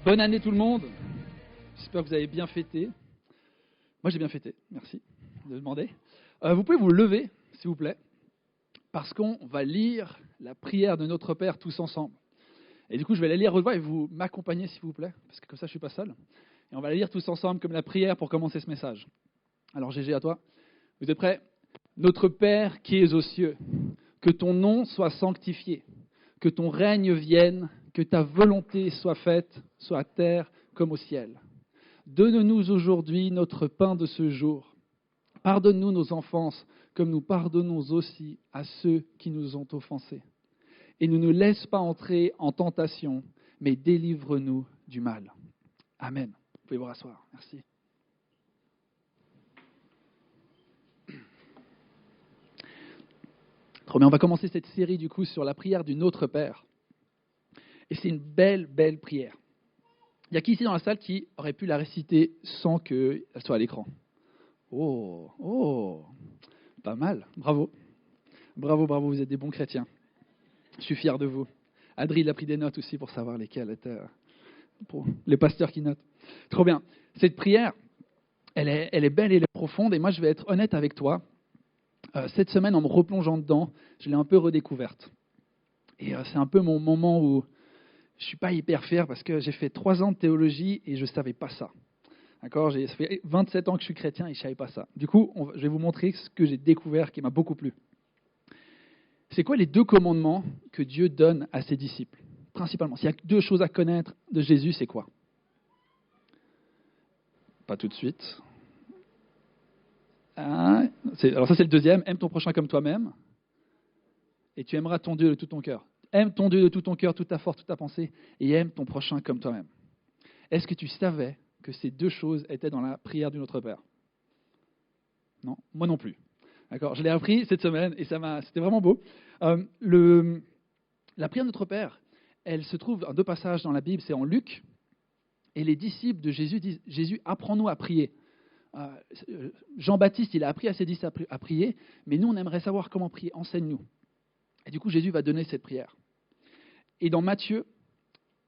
Bonne année tout le monde. J'espère que vous avez bien fêté. Moi j'ai bien fêté, merci de demander. Vous pouvez vous lever, s'il vous plaît, parce qu'on va lire la prière de notre Père tous ensemble. Et du coup je vais la lire à haute voix et vous m'accompagnez s'il vous plaît, parce que comme ça je ne suis pas seul. Et on va la lire tous ensemble comme la prière pour commencer ce message. Alors Gégé, à toi. Vous êtes prêts ? Notre Père qui es aux cieux, que ton nom soit sanctifié, que ton règne vienne, que ta volonté soit faite, soit à terre comme au ciel. Donne-nous aujourd'hui notre pain de ce jour. Pardonne-nous nos offenses, comme nous pardonnons aussi à ceux qui nous ont offensés. Et ne nous laisse pas entrer en tentation, mais délivre-nous du mal. Amen. Vous pouvez vous rasseoir. Merci. Trop bien, on va commencer cette série du coup sur la prière du Notre Père. Et c'est une belle, belle prière. Il y a qui ici dans la salle qui aurait pu la réciter sans qu'elle soit à l'écran ? Oh, pas mal, bravo. Bravo, vous êtes des bons chrétiens. Je suis fier de vous. Adrien il a pris des notes aussi pour savoir lesquelles étaient pour les pasteurs qui notent. Trop bien. Cette prière, elle est belle et elle est profonde. Et moi, je vais être honnête avec toi. Cette semaine, en me replongeant dedans, je l'ai un peu redécouverte. Et c'est un peu mon moment où je ne suis pas hyper fier parce que j'ai fait 3 ans de théologie et je ne savais pas ça. D'accord ? Ça fait 27 ans que je suis chrétien et je ne savais pas ça. Du coup, je vais vous montrer ce que j'ai découvert qui m'a beaucoup plu. C'est quoi les 2 commandements que Dieu donne à ses disciples ? Principalement, s'il y a 2 choses à connaître de Jésus, c'est quoi ? Pas tout de suite. Alors ça, c'est le deuxième. Aime ton prochain comme toi-même. Et tu aimeras ton Dieu de tout ton cœur. Aime ton Dieu de tout ton cœur, toute ta force, toute ta pensée. Et aime ton prochain comme toi-même. Est-ce que tu savais que ces 2 choses étaient dans la prière du Notre Père ? Non, moi non plus. D'accord, je l'ai appris cette semaine et c'était vraiment beau. La prière de Notre Père, elle se trouve dans 2 passages dans la Bible, c'est en Luc. Et les disciples de Jésus disent, Jésus, apprends-nous à prier. Jean-Baptiste, il a appris à ses disciples à prier, mais nous, on aimerait savoir comment prier. Enseigne-nous. Et du coup, Jésus va donner cette prière. Et dans Matthieu,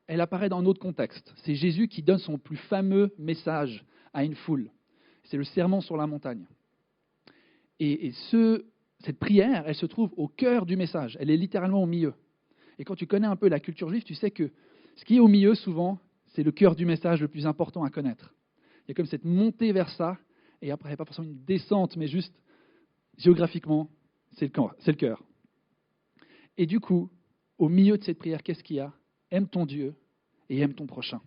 elle apparaît dans un autre contexte. C'est Jésus qui donne son plus fameux message à une foule. C'est le sermon sur la montagne. Et cette prière, elle se trouve au cœur du message. Elle est littéralement au milieu. Et quand tu connais un peu la culture juive, tu sais que ce qui est au milieu, souvent, c'est le cœur du message le plus important à connaître. Il y a comme cette montée vers ça, et après, il n'y a pas forcément une descente, mais juste géographiquement, c'est le cœur. Et du coup, au milieu de cette prière, qu'est-ce qu'il y a ? Aime ton Dieu et aime ton prochain.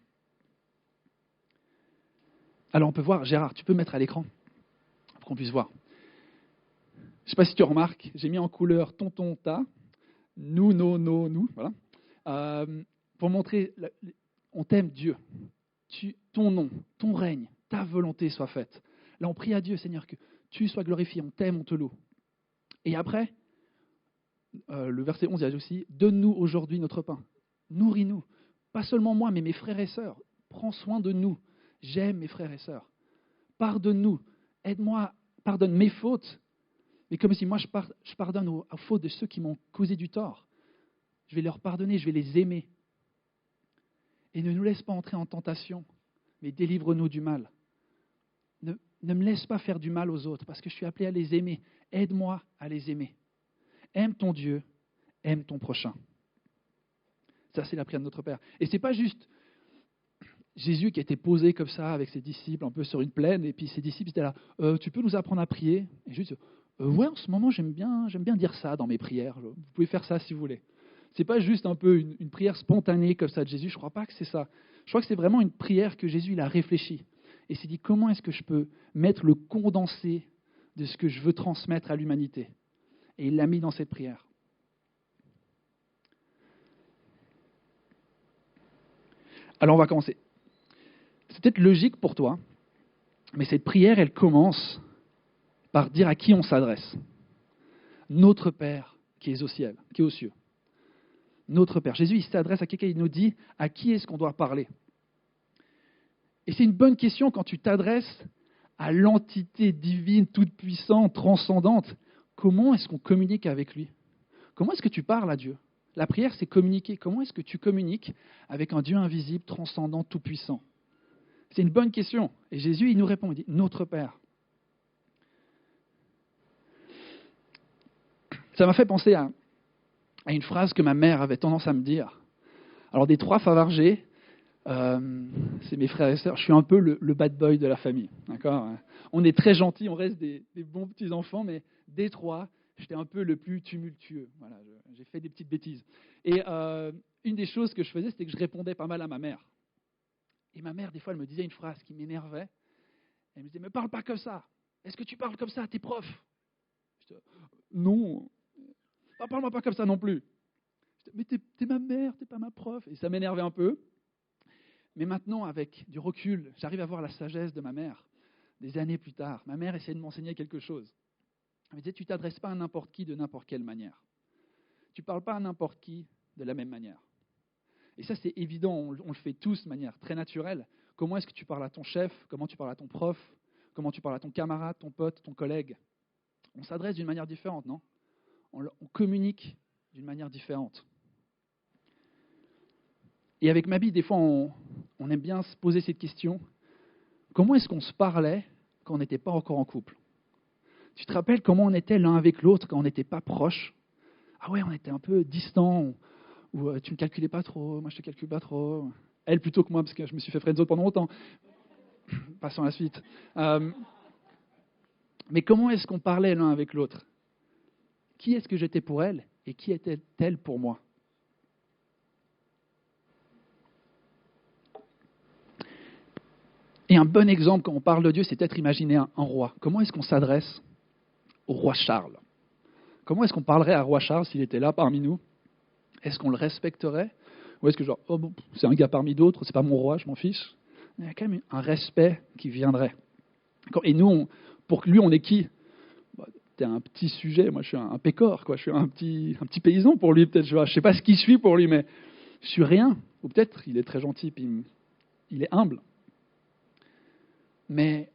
Alors on peut voir, Gérard, tu peux mettre à l'écran pour qu'on puisse voir. Je ne sais pas si tu remarques, j'ai mis en couleur ton, ta, nous, nous, voilà. Pour montrer, on t'aime Dieu. Ton nom, ton règne, ta volonté soit faite. Là, on prie à Dieu, Seigneur, que tu sois glorifié, on t'aime, on te loue. Et après, le verset 11, il y a aussi, donne-nous aujourd'hui notre pain. Nourris-nous. Pas seulement moi, mais mes frères et sœurs. Prends soin de nous. J'aime mes frères et sœurs. Pardonne-nous. Aide-moi. Pardonne mes fautes. Mais comme si moi, je pardonne aux fautes de ceux qui m'ont causé du tort. Je vais leur pardonner, je vais les aimer. Et ne nous laisse pas entrer en tentation, mais délivre-nous du mal. Ne me laisse pas faire du mal aux autres, parce que je suis appelé à les aimer. Aide-moi à les aimer. Aime ton Dieu, aime ton prochain. Ça, c'est la prière de notre Père. Et ce n'est pas juste Jésus qui était posé comme ça avec ses disciples, un peu sur une plaine, et puis ses disciples étaient là, tu peux nous apprendre à prier ? Et juste, ouais, en ce moment, j'aime bien dire ça dans mes prières. Vous pouvez faire ça si vous voulez. Ce n'est pas juste un peu une prière spontanée comme ça de Jésus, je ne crois pas que c'est ça. Je crois que c'est vraiment une prière que Jésus il a réfléchi. Et s'est dit, comment est-ce que je peux mettre le condensé de ce que je veux transmettre à l'humanité ? Et il l'a mis dans cette prière. Alors on va commencer. C'est peut-être logique pour toi, mais cette prière, elle commence par dire à qui on s'adresse. Notre Père qui est au ciel, qui est aux cieux. Notre Père. Jésus, il s'adresse à quelqu'un, il nous dit à qui est-ce qu'on doit parler. Et c'est une bonne question quand tu t'adresses à l'entité divine, toute-puissante, transcendante. Comment est-ce qu'on communique avec lui ? Comment est-ce que tu parles à Dieu ? La prière, c'est communiquer. Comment est-ce que tu communiques avec un Dieu invisible, transcendant, tout-puissant? C'est une bonne question. Et Jésus, il nous répond, il dit, notre Père. Ça m'a fait penser à une phrase que ma mère avait tendance à me dire. Alors, des 3 Favargé, c'est mes frères et sœurs, je suis un peu le bad boy de la famille. D'accord? On est très gentils, on reste des bons petits enfants, mais des 3, j'étais un peu le plus tumultueux. Voilà, j'ai fait des petites bêtises. Et une des choses que je faisais, c'était que je répondais pas mal à ma mère. Et ma mère, des fois, elle me disait une phrase qui m'énervait. Elle me disait, mais parle pas comme ça. Est-ce que tu parles comme ça à tes profs? Je disais, non. Parle-moi pas comme ça non plus. Je disais, mais t'es ma mère, t'es pas ma prof. Et ça m'énervait un peu. Mais maintenant, avec du recul, j'arrive à voir la sagesse de ma mère. Des années plus tard, ma mère essayait de m'enseigner quelque chose. Elle me disait, tu ne t'adresses pas à n'importe qui de n'importe quelle manière. Tu ne parles pas à n'importe qui de la même manière. Et ça, c'est évident, on le fait tous de manière très naturelle. Comment est-ce que tu parles à ton chef? Comment tu parles à ton prof? Comment tu parles à ton camarade, ton pote, ton collègue? On s'adresse d'une manière différente, non? On communique d'une manière différente. Et avec Mabi, des fois, on aime bien se poser cette question. Comment est-ce qu'on se parlait quand on n'était pas encore en couple? Tu te rappelles comment on était l'un avec l'autre quand on n'était pas proches? Ah ouais, on était un peu distants. Ou tu ne me calculais pas trop, moi je te calcule pas trop. Elle plutôt que moi, parce que je me suis fait friendzone pendant longtemps. Passons à la suite. Mais comment est-ce qu'on parlait l'un avec l'autre? Qui est-ce que j'étais pour elle et qui était-elle pour moi? Et un bon exemple quand on parle de Dieu, c'est peut-être imaginer un roi. Comment est-ce qu'on s'adresse au roi Charles? Comment est-ce qu'on parlerait à roi Charles s'il était là parmi nous? Est-ce qu'on le respecterait? Ou est-ce que genre, oh bon, c'est un gars parmi d'autres, c'est pas mon roi, je m'en fiche? Il y a quand même un respect qui viendrait. Et nous, pour lui, on est qui? T'es un petit sujet, moi je suis un pécor, quoi. Je suis un petit paysan pour lui, peut-être. Je ne sais pas ce qui je suis pour lui, mais je suis rien. Ou peut-être il est très gentil, puis il est humble. Mais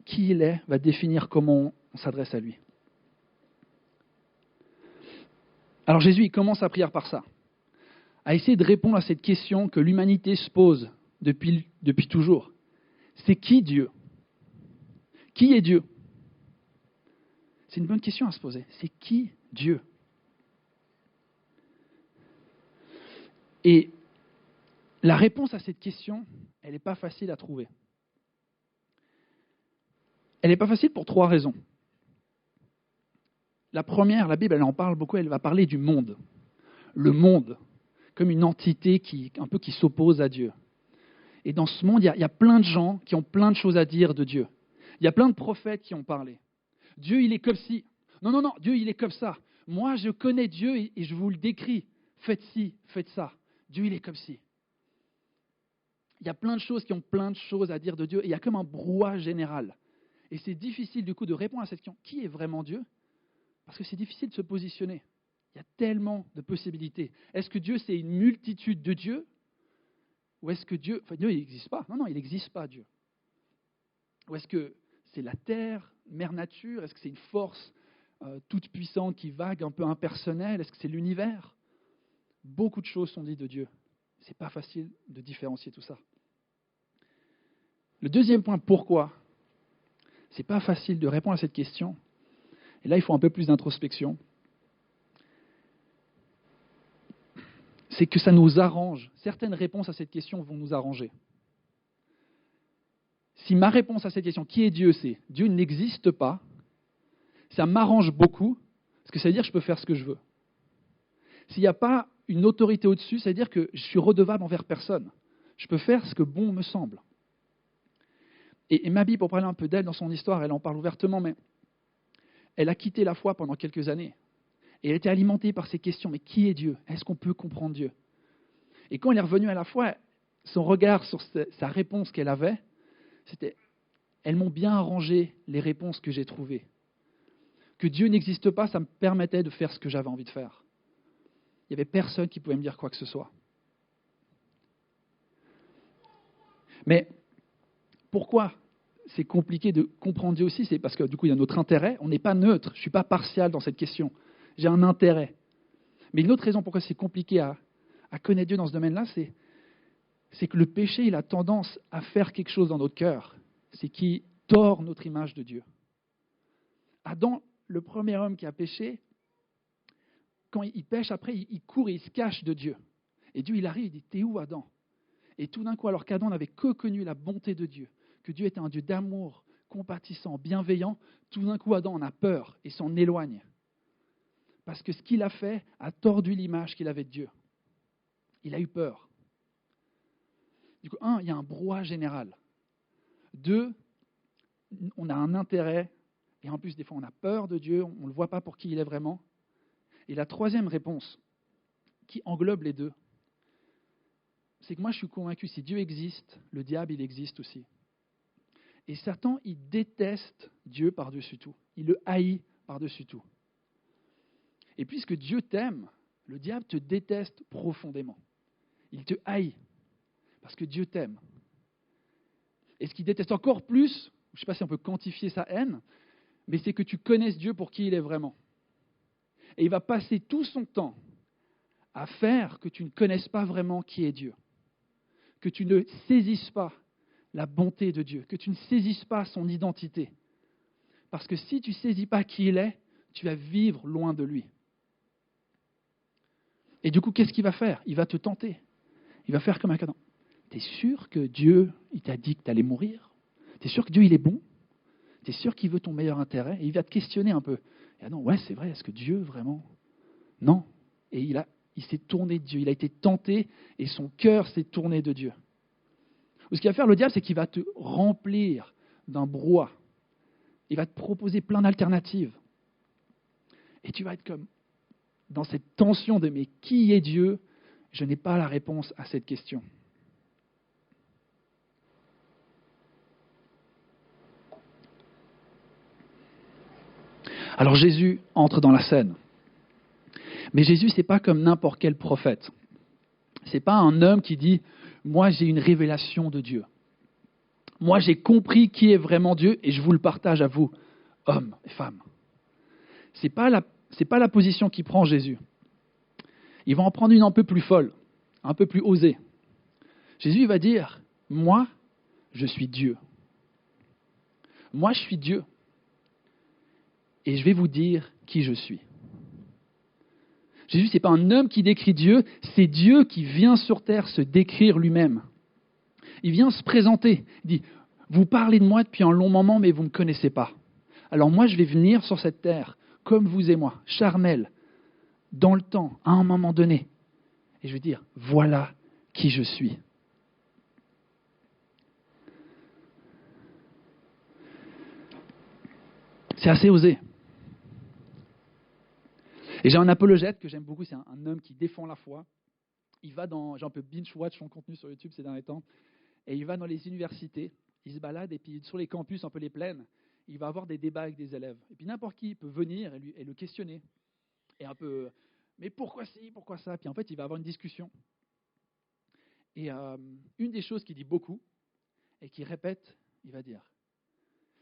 qui il est va définir comment on s'adresse à lui. Alors Jésus, il commence sa prière par ça, à essayer de répondre à cette question que l'humanité se pose depuis toujours. C'est qui Dieu? Qui est Dieu? C'est une bonne question à se poser. C'est qui Dieu? Et la réponse à cette question, elle n'est pas facile à trouver. Elle n'est pas facile pour 3 raisons. La première, la Bible, elle en parle beaucoup, elle va parler du monde. Le monde, comme une entité qui s'oppose à Dieu. Et dans ce monde, il y a plein de gens qui ont plein de choses à dire de Dieu. Il y a plein de prophètes qui ont parlé. Dieu, il est comme ci. Non, Dieu, il est comme ça. Moi, je connais Dieu et je vous le décris. Faites ci, faites ça. Dieu, il est comme ci. Il y a plein de choses qui ont plein de choses à dire de Dieu. Et il y a comme un brouhaha général. Et c'est difficile, du coup, de répondre à cette question. Qui est vraiment Dieu? Parce que c'est difficile de se positionner. Il y a tellement de possibilités. Est-ce que Dieu, c'est une multitude de dieux? Ou est-ce que Dieu... Enfin, Dieu, il n'existe pas. Non, il n'existe pas, Dieu. Ou est-ce que c'est la terre, mère nature? Est-ce que c'est une force toute puissante qui vague, un peu impersonnelle? Est-ce que c'est l'univers? Beaucoup de choses sont dites de Dieu. Ce n'est pas facile de différencier tout ça. Le deuxième point, pourquoi? Ce n'est pas facile de répondre à cette question. Et là, il faut un peu plus d'introspection. C'est que ça nous arrange. Certaines réponses à cette question vont nous arranger. Si ma réponse à cette question, qui est Dieu, c'est Dieu n'existe pas, ça m'arrange beaucoup, parce que ça veut dire que je peux faire ce que je veux. S'il n'y a pas une autorité au-dessus, ça veut dire que je suis redevable envers personne. Je peux faire ce que bon me semble. Et Mabi, pour parler un peu d'elle dans son histoire, elle en parle ouvertement, mais elle a quitté la foi pendant quelques années. Et elle était alimentée par ces questions. Mais qui est Dieu? Est-ce qu'on peut comprendre Dieu? Et quand elle est revenue à la foi, son regard sur sa réponse qu'elle avait, c'était « Elles m'ont bien arrangé les réponses que j'ai trouvées. Que Dieu n'existe pas, ça me permettait de faire ce que j'avais envie de faire. Il n'y avait personne qui pouvait me dire quoi que ce soit. » Mais pourquoi c'est compliqué de comprendre Dieu aussi? C'est parce que du coup, il y a notre intérêt. On n'est pas neutre. Je ne suis pas partial dans cette question. J'ai un intérêt. Mais une autre raison pourquoi c'est compliqué à connaître Dieu dans ce domaine-là, c'est que le péché, il a tendance à faire quelque chose dans notre cœur. C'est qu'il tord notre image de Dieu. Adam, le premier homme qui a péché, quand il pêche, après, il court et il se cache de Dieu. Et Dieu, il arrive, il dit, t'es où, Adam? Et tout d'un coup, alors qu'Adam n'avait que connu la bonté de Dieu, que Dieu était un Dieu d'amour, compatissant, bienveillant, tout d'un coup, Adam en a peur et s'en éloigne. Parce que ce qu'il a fait a tordu l'image qu'il avait de Dieu. Il a eu peur. Du coup, il y a un brouhaha général. 2, on a un intérêt, et en plus, des fois, on a peur de Dieu, on ne le voit pas pour qui il est vraiment. Et la troisième réponse, qui englobe les deux, c'est que moi, je suis convaincu, si Dieu existe, le diable, il existe aussi. Et Satan, il déteste Dieu par-dessus tout. Il le haït par-dessus tout. Et puisque Dieu t'aime, le diable te déteste profondément. Il te haït parce que Dieu t'aime. Et ce qu'il déteste encore plus, je ne sais pas si on peut quantifier sa haine, mais c'est que tu connaisses Dieu pour qui il est vraiment. Et il va passer tout son temps à faire que tu ne connaisses pas vraiment qui est Dieu, que tu ne saisisses pas la bonté de Dieu, que tu ne saisisses pas son identité. Parce que si tu ne saisis pas qui il est, tu vas vivre loin de lui. Et du coup, qu'est-ce qu'il va faire? Il va te tenter. Il va faire comme un cadeau. T'es sûr que Dieu, il t'a dit que tu allais mourir? T'es sûr que Dieu, il est bon? T'es sûr qu'il veut ton meilleur intérêt? Et il va te questionner un peu. Et non, ouais, c'est vrai, est-ce que Dieu, vraiment? Non. Et il s'est tourné de Dieu. Il a été tenté et son cœur s'est tourné de Dieu. Ou ce qu'il va faire, le diable, c'est qu'il va te remplir d'un brouhaha. Il va te proposer plein d'alternatives. Et tu vas être comme dans cette tension de mais qui est Dieu? Je n'ai pas la réponse à cette question. Alors Jésus entre dans la scène. Mais Jésus, ce n'est pas comme n'importe quel prophète. Ce n'est pas un homme qui dit « Moi, j'ai une révélation de Dieu. Moi, j'ai compris qui est vraiment Dieu et je vous le partage à vous, hommes et femmes. » Ce n'est pas la position qu'il prend Jésus. Il va en prendre une un peu plus folle, un peu plus osée. Jésus va dire « Moi, je suis Dieu. Moi, je suis Dieu. Et je vais vous dire qui je suis. » Jésus, ce n'est pas un homme qui décrit Dieu, c'est Dieu qui vient sur terre se décrire lui-même. Il vient se présenter. Il dit, vous parlez de moi depuis un long moment, mais vous ne me connaissez pas. Alors moi, je vais venir sur cette terre, comme vous et moi, charnel, dans le temps, à un moment donné. Et je vais dire, voilà qui je suis. C'est assez osé. Et j'ai un apologète que j'aime beaucoup, c'est un homme qui défend la foi. Il va dans, j'ai un peu binge-watch son contenu sur YouTube ces derniers temps, et il va dans les universités, il se balade, et puis sur les campus, un peu les plaines, il va avoir des débats avec des élèves. Et puis n'importe qui peut venir et le questionner. Et un peu, mais pourquoi ci, pourquoi ça? Puis en fait, il va avoir une discussion. Et une des choses qu'il dit beaucoup, et qu'il répète, il va dire,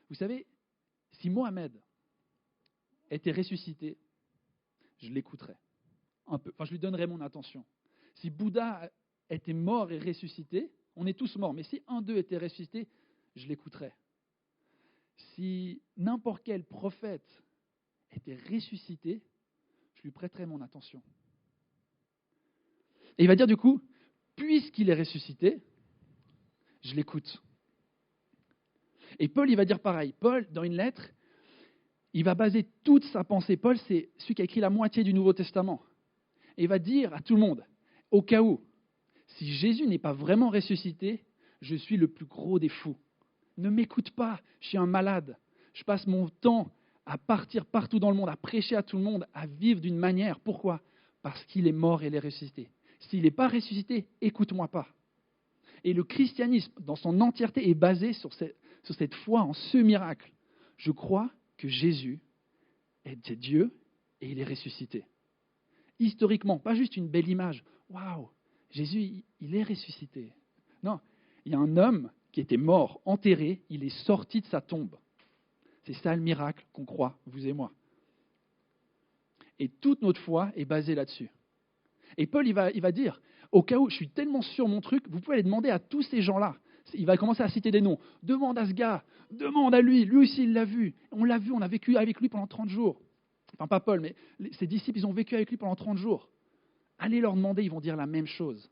vous savez, si Mohamed était ressuscité, je l'écouterais un peu. Enfin, je lui donnerais mon attention. Si Bouddha était mort et ressuscité, on est tous morts, mais si un d'eux était ressuscité, je l'écouterais. Si n'importe quel prophète était ressuscité, je lui prêterais mon attention. Et il va dire du coup, puisqu'il est ressuscité, je l'écoute. Et Paul, il va dire pareil. Paul, dans une lettre, il va baser toute sa pensée. Paul, c'est celui qui a écrit la moitié du Nouveau Testament. Et il va dire à tout le monde, au cas où, si Jésus n'est pas vraiment ressuscité, je suis le plus gros des fous. Ne m'écoute pas, je suis un malade. Je passe mon temps à partir partout dans le monde, à prêcher à tout le monde, à vivre d'une manière. Pourquoi? Parce qu'il est mort et il est ressuscité. S'il n'est pas ressuscité, écoute-moi pas. Et le christianisme, dans son entièreté, est basé sur cette foi en ce miracle. Je crois que Jésus est Dieu et il est ressuscité. Historiquement, pas juste une belle image. Waouh, Jésus, il est ressuscité. Non, il y a un homme qui était mort, enterré, il est sorti de sa tombe. C'est ça le miracle qu'on croit, vous et moi. Et toute notre foi est basée là-dessus. Et Paul, il va dire, au cas où je suis tellement sûr de mon truc, vous pouvez aller demander à tous ces gens-là. Il va commencer à citer des noms. Demande à ce gars, demande à lui aussi il l'a vu. On l'a vu, on a vécu avec lui pendant 30 jours. Enfin, pas Paul, mais ses disciples, ils ont vécu avec lui pendant 30 jours. Allez leur demander, ils vont dire la même chose.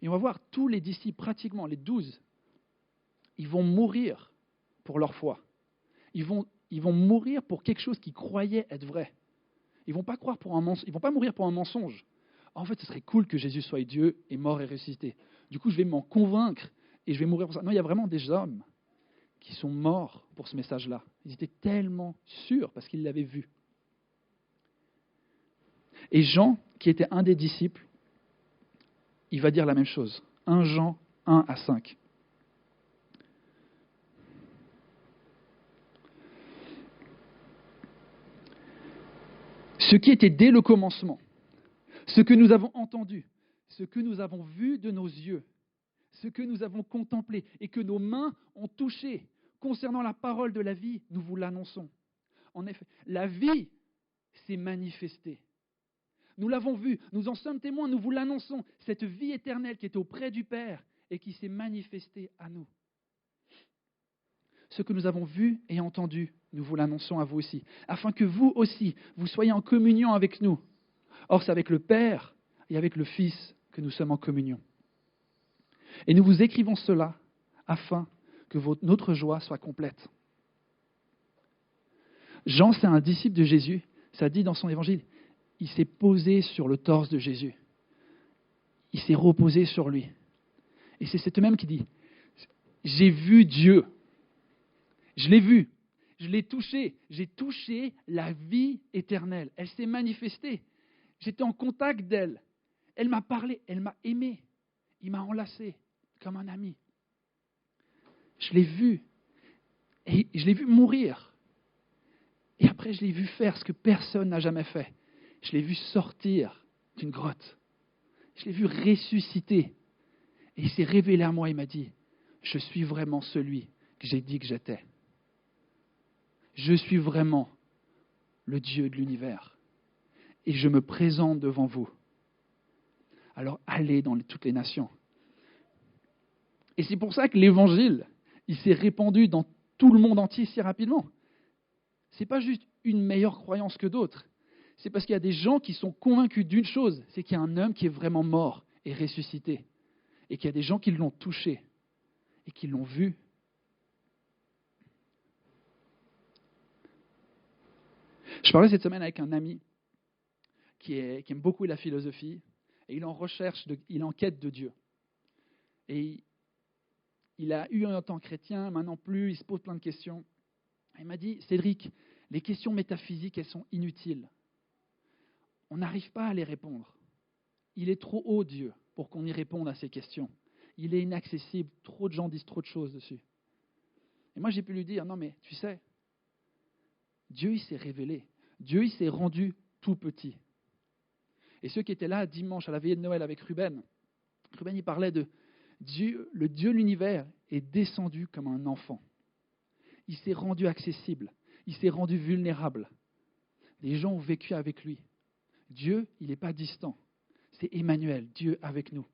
Et on va voir tous les disciples, pratiquement les 12, ils vont mourir pour leur foi. Ils vont mourir pour quelque chose qu'ils croyaient être vrai. Ils ne vont pas ils vont pas mourir pour un mensonge. En fait, ce serait cool que Jésus soit Dieu et mort et ressuscité. Du coup, je vais m'en convaincre et je vais mourir pour ça. Non, il y a vraiment des hommes qui sont morts pour ce message-là. Ils étaient tellement sûrs parce qu'ils l'avaient vu. Et Jean, qui était un des disciples, il va dire la même chose. 1 Jean 1 à 5. Ce qui était dès le commencement, ce que nous avons entendu, ce que nous avons vu de nos yeux, ce que nous avons contemplé et que nos mains ont touché, concernant la parole de la vie, nous vous l'annonçons. En effet, la vie s'est manifestée. Nous l'avons vu, nous en sommes témoins, nous vous l'annonçons, cette vie éternelle qui est auprès du Père et qui s'est manifestée à nous. Ce que nous avons vu et entendu, nous vous l'annonçons à vous aussi, afin que vous aussi, vous soyez en communion avec nous. Or, c'est avec le Père et avec le Fils que nous sommes en communion. Et nous vous écrivons cela afin que notre joie soit complète. Jean, c'est un disciple de Jésus, ça dit dans son évangile, il s'est posé sur le torse de Jésus. Il s'est reposé sur lui. Et c'est cet même qui dit, j'ai vu Dieu. Je l'ai vu, je l'ai touché, j'ai touché la vie éternelle. Elle s'est manifestée. J'étais en contact d'elle. Elle m'a parlé, elle m'a aimé. Il m'a enlacé comme un ami. Je l'ai vu. Et je l'ai vu mourir. Et après, je l'ai vu faire ce que personne n'a jamais fait. Je l'ai vu sortir d'une grotte. Je l'ai vu ressusciter. Et il s'est révélé à moi, il m'a dit, je suis vraiment celui que j'ai dit que j'étais. Je suis vraiment le Dieu de l'univers. Et je me présente devant vous. Alors allez dans toutes les nations. Et c'est pour ça que l'évangile, il s'est répandu dans tout le monde entier si rapidement. Ce n'est pas juste une meilleure croyance que d'autres. C'est parce qu'il y a des gens qui sont convaincus d'une chose, c'est qu'il y a un homme qui est vraiment mort et ressuscité. Et qu'il y a des gens qui l'ont touché et qui l'ont vu. Je parlais cette semaine avec un ami qui aime beaucoup la philosophie et il est en quête de Dieu. Et il a eu un temps chrétien, maintenant plus, il se pose plein de questions. Il m'a dit, Cédric, les questions métaphysiques, elles sont inutiles. On n'arrive pas à les répondre. Il est trop haut, Dieu, pour qu'on y réponde à ces questions. Il est inaccessible, trop de gens disent trop de choses dessus. Et moi, j'ai pu lui dire, non mais tu sais, Dieu, il s'est révélé. Dieu, il s'est rendu tout petit. Et ceux qui étaient là dimanche à la veillée de Noël avec Ruben, il parlait de Dieu, le Dieu de l'univers est descendu comme un enfant. Il s'est rendu accessible. Il s'est rendu vulnérable. Les gens ont vécu avec lui. Dieu, il n'est pas distant. C'est Emmanuel, Dieu avec nous.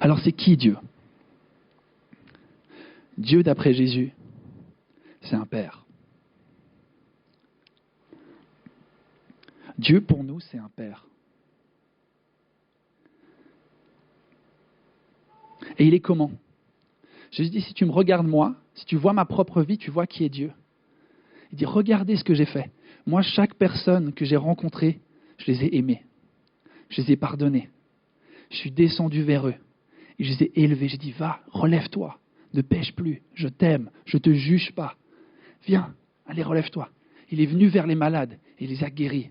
Alors c'est qui Dieu ? Dieu d'après Jésus, c'est un Père. Dieu pour nous, c'est un Père. Et il est comment ? Jésus dit, si tu me regardes moi, si tu vois ma propre vie, tu vois qui est Dieu. Il dit, regardez ce que j'ai fait. Moi, chaque personne que j'ai rencontrée, je les ai aimés. Je les ai pardonnés. Je suis descendu vers eux. Et je les ai élevés. J'ai dit, va, relève-toi. Ne pêche plus. Je t'aime. Je ne te juge pas. Viens, allez, relève-toi. Il est venu vers les malades et il les a guéris.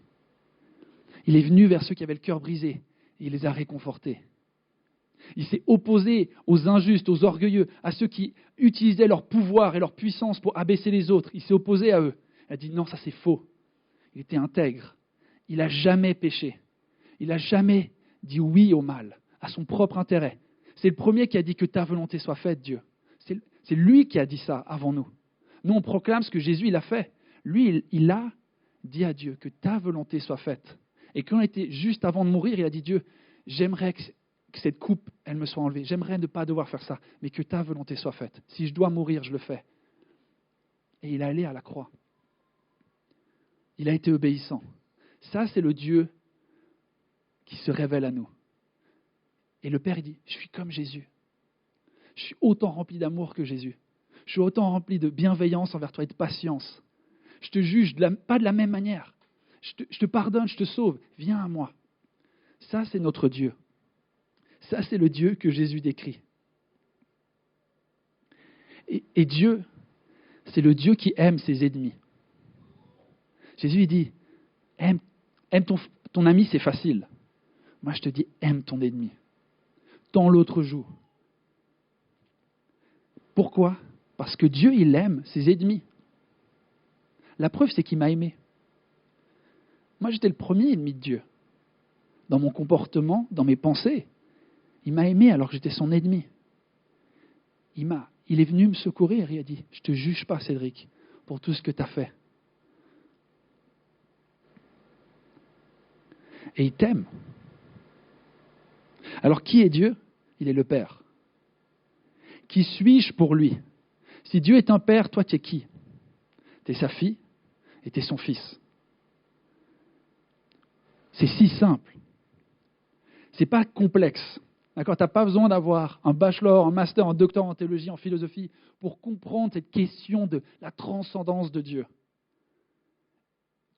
Il est venu vers ceux qui avaient le cœur brisé et il les a réconfortés. Il s'est opposé aux injustes, aux orgueilleux, à ceux qui utilisaient leur pouvoir et leur puissance pour abaisser les autres. Il s'est opposé à eux. Il a dit non, ça c'est faux. Il était intègre. Il n'a jamais péché. Il n'a jamais dit oui au mal. à son propre intérêt. C'est le premier qui a dit que ta volonté soit faite, Dieu. C'est lui qui a dit ça avant nous. Nous, on proclame ce que Jésus il a fait. Lui, il a dit à Dieu que ta volonté soit faite. Et quand il était juste avant de mourir, il a dit, Dieu, j'aimerais que cette coupe, elle me soit enlevée. J'aimerais ne pas devoir faire ça, mais que ta volonté soit faite. Si je dois mourir, je le fais. Et il est allé à la croix. Il a été obéissant. Ça, c'est le Dieu qui se révèle à nous. Et le Père, il dit, je suis comme Jésus. Je suis autant rempli d'amour que Jésus. Je suis autant rempli de bienveillance envers toi et de patience. Je te juge pas de la même manière. Je te pardonne, je te sauve. Viens à moi. Ça, c'est notre Dieu. Ça, c'est le Dieu que Jésus décrit. Et Dieu, c'est le Dieu qui aime ses ennemis. Jésus, il dit, aime ton ami, c'est facile. Moi, je te dis, aime ton ennemi. Tends l'autre joue. Pourquoi ? Parce que Dieu, il aime ses ennemis. La preuve, c'est qu'il m'a aimé. Moi, j'étais le premier ennemi de Dieu. Dans mon comportement, dans mes pensées. Il m'a aimé alors que j'étais son ennemi. Il est venu me secourir. Il a dit, je ne te juge pas, Cédric, pour tout ce que tu as fait. Et il t'aime. Alors, qui est Dieu ? Il est le Père. Qui suis-je pour lui ? Si Dieu est un Père, toi, tu es qui ? Tu es sa fille et tu es son fils. C'est si simple. C'est pas complexe. D'accord ? Tu n'as pas besoin d'avoir un bachelor, un master, un doctorat en théologie, en philosophie pour comprendre cette question de la transcendance de Dieu.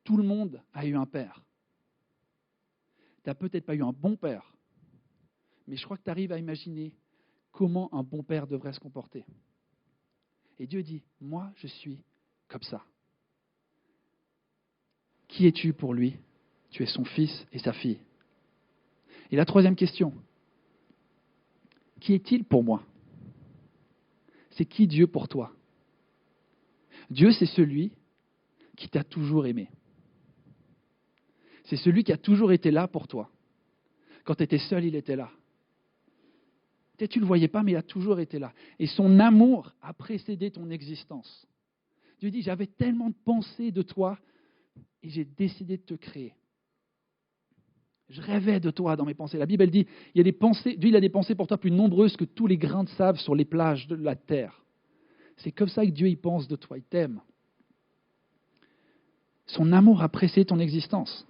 Tout le monde a eu un père. Tu n'as peut-être pas eu un bon père, mais je crois que tu arrives à imaginer comment un bon père devrait se comporter. Et Dieu dit, moi, je suis comme ça. Qui es-tu pour lui ? Tu es son fils et sa fille. Et la troisième question, qui est-il pour moi ? C'est qui Dieu pour toi ? Dieu, c'est celui qui t'a toujours aimé. C'est celui qui a toujours été là pour toi. Quand tu étais seul, il était là. Peut-être tu ne le voyais pas, mais il a toujours été là. Et son amour a précédé ton existence. Dieu dit, j'avais tellement de pensées de toi et j'ai décidé de te créer. Je rêvais de toi dans mes pensées. La Bible, elle dit, il y a des pensées, Dieu il a des pensées pour toi plus nombreuses que tous les grains de sable sur les plages de la terre. C'est comme ça que Dieu il pense de toi, il t'aime. Son amour a précédé ton existence.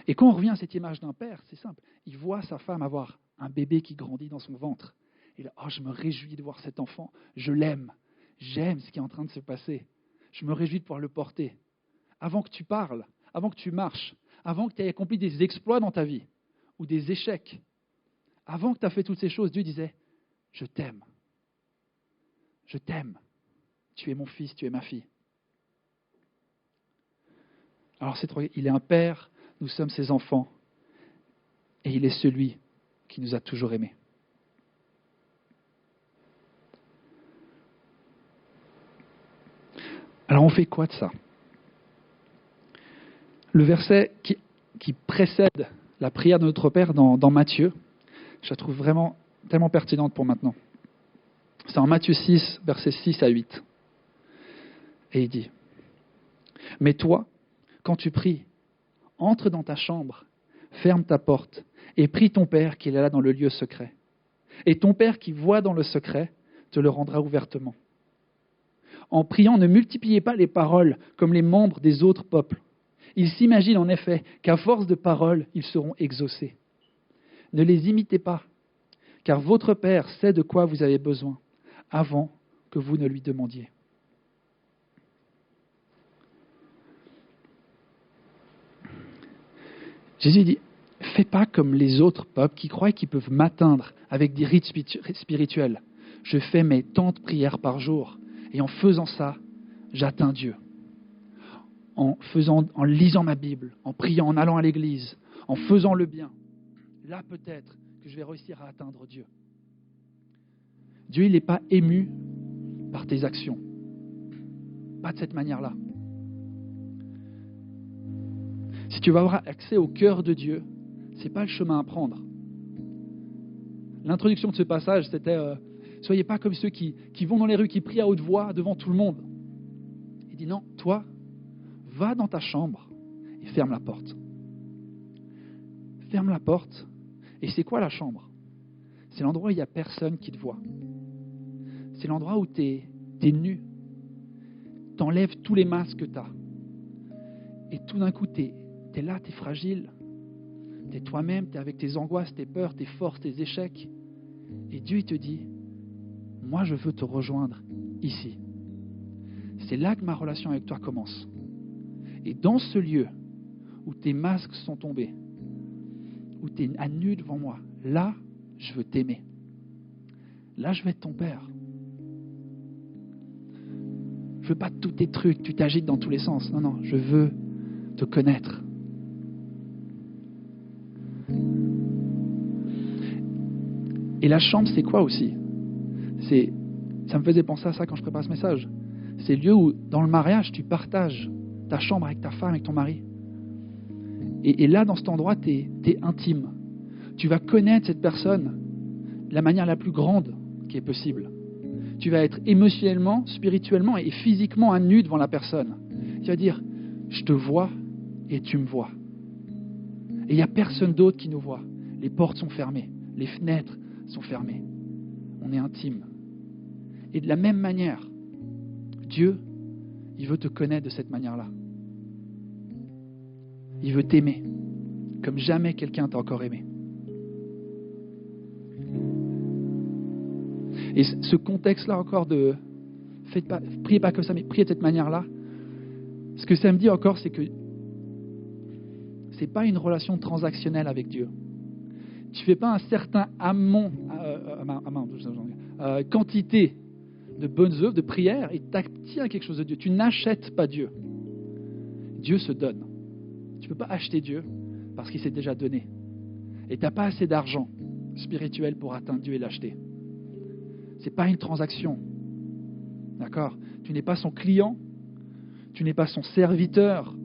Et quand on revient à cette image d'un père, c'est simple. Il voit sa femme avoir un bébé qui grandit dans son ventre. Et là, je me réjouis de voir cet enfant. Je l'aime. J'aime ce qui est en train de se passer. Je me réjouis de pouvoir le porter. Avant que tu parles, avant que tu marches, avant que tu aies accompli des exploits dans ta vie ou des échecs, avant que tu aies fait toutes ces choses, Dieu disait, je t'aime. Je t'aime. Tu es mon fils, tu es ma fille. Alors il est un père, nous sommes ses enfants, et il est celui qui nous a toujours aimés. Alors on fait quoi de ça ? Le verset qui précède la prière de notre Père dans Matthieu, je la trouve vraiment tellement pertinente pour maintenant. C'est en Matthieu 6, versets 6 à 8. Et il dit, « Mais toi, quand tu pries, entre dans ta chambre, ferme ta porte et prie ton Père qui est là dans le lieu secret. Et ton Père qui voit dans le secret te le rendra ouvertement. En priant, ne multipliez pas les paroles comme les membres des autres peuples. Ils s'imaginent en effet qu'à force de paroles, ils seront exaucés. Ne les imitez pas, car votre Père sait de quoi vous avez besoin avant que vous ne lui demandiez. » Jésus dit, fais pas comme les autres peuples qui croient qu'ils peuvent m'atteindre avec des rites spirituels. Je fais mes tant de prières par jour et en faisant ça, j'atteins Dieu. En lisant ma Bible, en priant, en allant à l'église, en faisant le bien. Là peut-être que je vais réussir à atteindre Dieu. Dieu, il n'est pas ému par tes actions. Pas de cette manière-là. Si tu veux avoir accès au cœur de Dieu, ce n'est pas le chemin à prendre. l'introduction de ce passage, c'était soyez pas comme ceux qui vont dans les rues, qui prient à haute voix devant tout le monde. Il dit non, toi, va dans ta chambre et ferme la porte. Ferme la porte. Et c'est quoi la chambre? C'est l'endroit où il n'y a personne qui te voit. C'est l'endroit où tu es nu. Tu enlèves tous les masques que tu as. Et tout d'un coup, tu es là, tu es fragile. Tu es toi-même, tu es avec tes angoisses, tes peurs, tes forces, tes échecs. Et Dieu, il te dit, moi, je veux te rejoindre ici. C'est là que ma relation avec toi commence. Et dans ce lieu où tes masques sont tombés, où tu es à nu devant moi, là, je veux t'aimer. Là, je vais être ton père. Je veux pas tous tes trucs, tu t'agites dans tous les sens. Non, je veux te connaître. Et la chambre, c'est quoi aussi? Ça me faisait penser à ça quand je prépare ce message. C'est le lieu où, dans le mariage, tu partages ta chambre avec ta femme, avec ton mari. Et là, dans cet endroit, tu es intime. Tu vas connaître cette personne de la manière la plus grande qui est possible. Tu vas être émotionnellement, spirituellement et physiquement à nu devant la personne. Tu vas dire, je te vois et tu me vois. Et il n'y a personne d'autre qui nous voit. Les portes sont fermées, les fenêtres sont fermées. On est intime. Et de la même manière, Dieu, il veut te connaître de cette manière-là. Il veut t'aimer comme jamais quelqu'un t'a encore aimé. Et ce contexte-là encore de priez pas comme ça, mais priez de cette manière-là, ce que ça me dit encore, c'est que c'est pas une relation transactionnelle avec Dieu. Tu fais pas un certain quantité de bonnes œuvres, de prières, et t'obtiens quelque chose de Dieu. Tu n'achètes pas Dieu. Dieu se donne. Tu ne peux pas acheter Dieu parce qu'il s'est déjà donné. Et tu n'as pas assez d'argent spirituel pour atteindre Dieu et l'acheter. Ce n'est pas une transaction. D'accord? Tu n'es pas son client. Tu n'es pas son serviteur.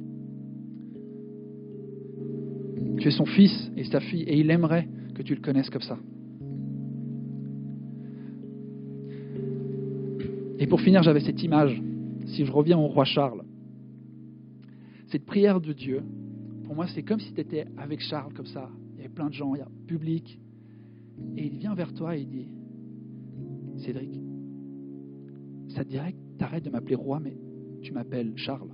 Tu es son fils et sa fille. Et il aimerait que tu le connaisses comme ça. Et pour finir, j'avais cette image. Si je reviens au roi Charles. Cette prière de Dieu, pour moi, c'est comme si tu étais avec Charles comme ça. Il y avait plein de gens, il y a public. Et il vient vers toi et il dit, Cédric, ça te dirait que tu arrêtes de m'appeler roi, mais tu m'appelles Charles.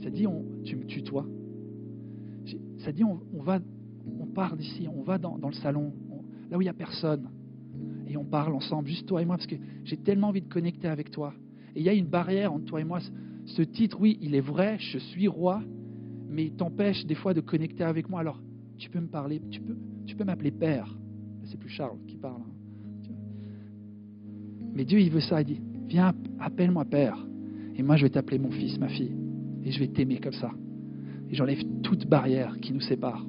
Ça dit, tu me tutoies. Ça dit, on part d'ici, on va dans le salon, là où il n'y a personne. Et on parle ensemble, juste toi et moi, parce que j'ai tellement envie de connecter avec toi. Et il y a une barrière entre toi et moi. Ce titre, oui, il est vrai, je suis roi, mais il t'empêche des fois de connecter avec moi. Alors, tu peux me parler, tu peux m'appeler père. C'est plus Charles qui parle. Hein. Mais Dieu, il veut ça. Il dit, viens, appelle-moi père. Et moi, je vais t'appeler mon fils, ma fille. Et je vais t'aimer comme ça. Et j'enlève toute barrière qui nous sépare.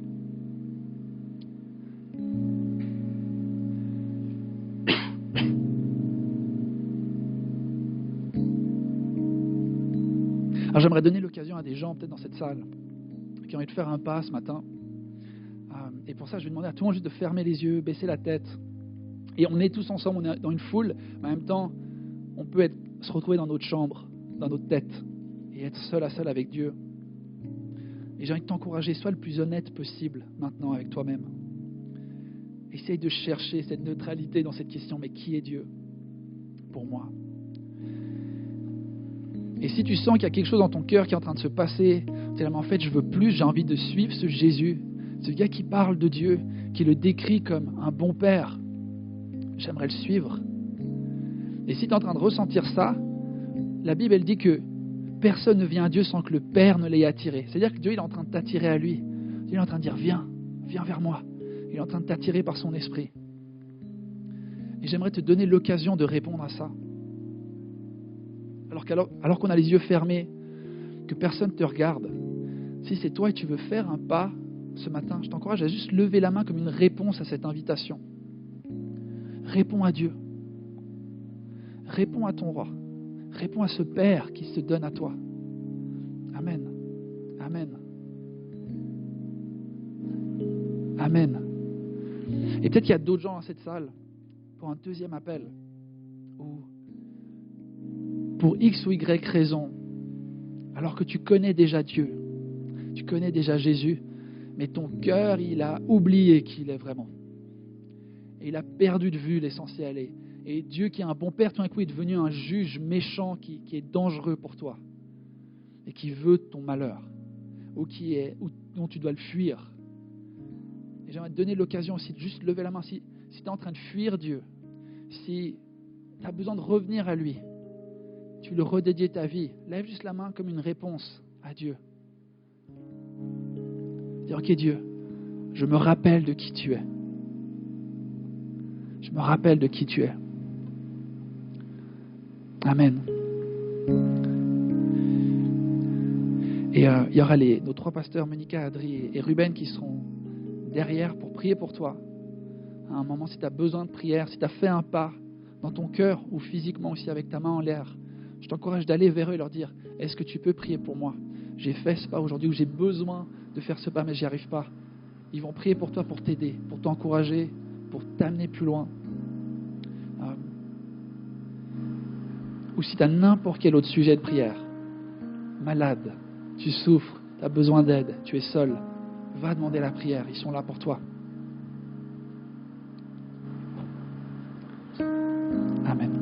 Alors j'aimerais donner l'occasion à des gens, peut-être dans cette salle, qui ont envie de faire un pas ce matin. Et pour ça, je vais demander à tout le monde juste de fermer les yeux, baisser la tête. Et on est tous ensemble, on est dans une foule, mais en même temps, on peut se retrouver dans notre chambre, dans notre tête, et être seul à seul avec Dieu. Et j'ai envie de t'encourager, sois le plus honnête possible maintenant avec toi-même. Essaye de chercher cette neutralité dans cette question, mais qui est Dieu pour moi? Et si tu sens qu'il y a quelque chose dans ton cœur qui est en train de se passer, tu es là, mais en fait, je veux plus, j'ai envie de suivre ce Jésus, ce gars qui parle de Dieu, qui le décrit comme un bon père. J'aimerais le suivre. Et si tu es en train de ressentir ça, la Bible, elle dit que personne ne vient à Dieu sans que le Père ne l'ait attiré. C'est-à-dire que Dieu, il est en train de t'attirer à lui. Il est en train de dire, viens vers moi. Il est en train de t'attirer par son esprit. Et j'aimerais te donner l'occasion de répondre à ça. Alors qu'on a les yeux fermés, que personne ne te regarde, si c'est toi et tu veux faire un pas ce matin, je t'encourage à juste lever la main comme une réponse à cette invitation. Réponds à Dieu. Réponds à ton roi. Réponds à ce Père qui se donne à toi. Amen. Amen. Amen. Et peut-être qu'il y a d'autres gens dans cette salle pour un deuxième appel, ou pour X ou Y raison, alors que tu connais déjà Dieu, tu connais déjà Jésus, mais ton cœur, il a oublié qui il est vraiment. Et il a perdu de vue l'essentiel. Et Dieu, qui est un bon père, tout d'un coup, est devenu un juge méchant qui est dangereux pour toi et qui veut ton malheur, ou dont tu dois le fuir. Et j'aimerais te donner l'occasion aussi de juste lever la main. Si tu es en train de fuir Dieu, si tu as besoin de revenir à lui, tu lui redédies ta vie, lève juste la main comme une réponse à Dieu. Dis, ok Dieu, je me rappelle de qui tu es. Je me rappelle de qui tu es. Amen. Et il y aura nos 3 pasteurs, Monica, Adri et Ruben, qui seront derrière pour prier pour toi. À un moment, si tu as besoin de prière, si tu as fait un pas dans ton cœur ou physiquement aussi avec ta main en l'air, je t'encourage d'aller vers eux et leur dire, est-ce que tu peux prier pour moi? J'ai fait ce pas aujourd'hui, ou j'ai besoin de faire ce pas, mais j'y arrive pas. Ils vont prier pour toi, pour t'aider, pour t'encourager, pour t'amener plus loin. Ou si tu as n'importe quel autre sujet de prière, malade, tu souffres, tu as besoin d'aide, tu es seul, va demander la prière, ils sont là pour toi. Amen.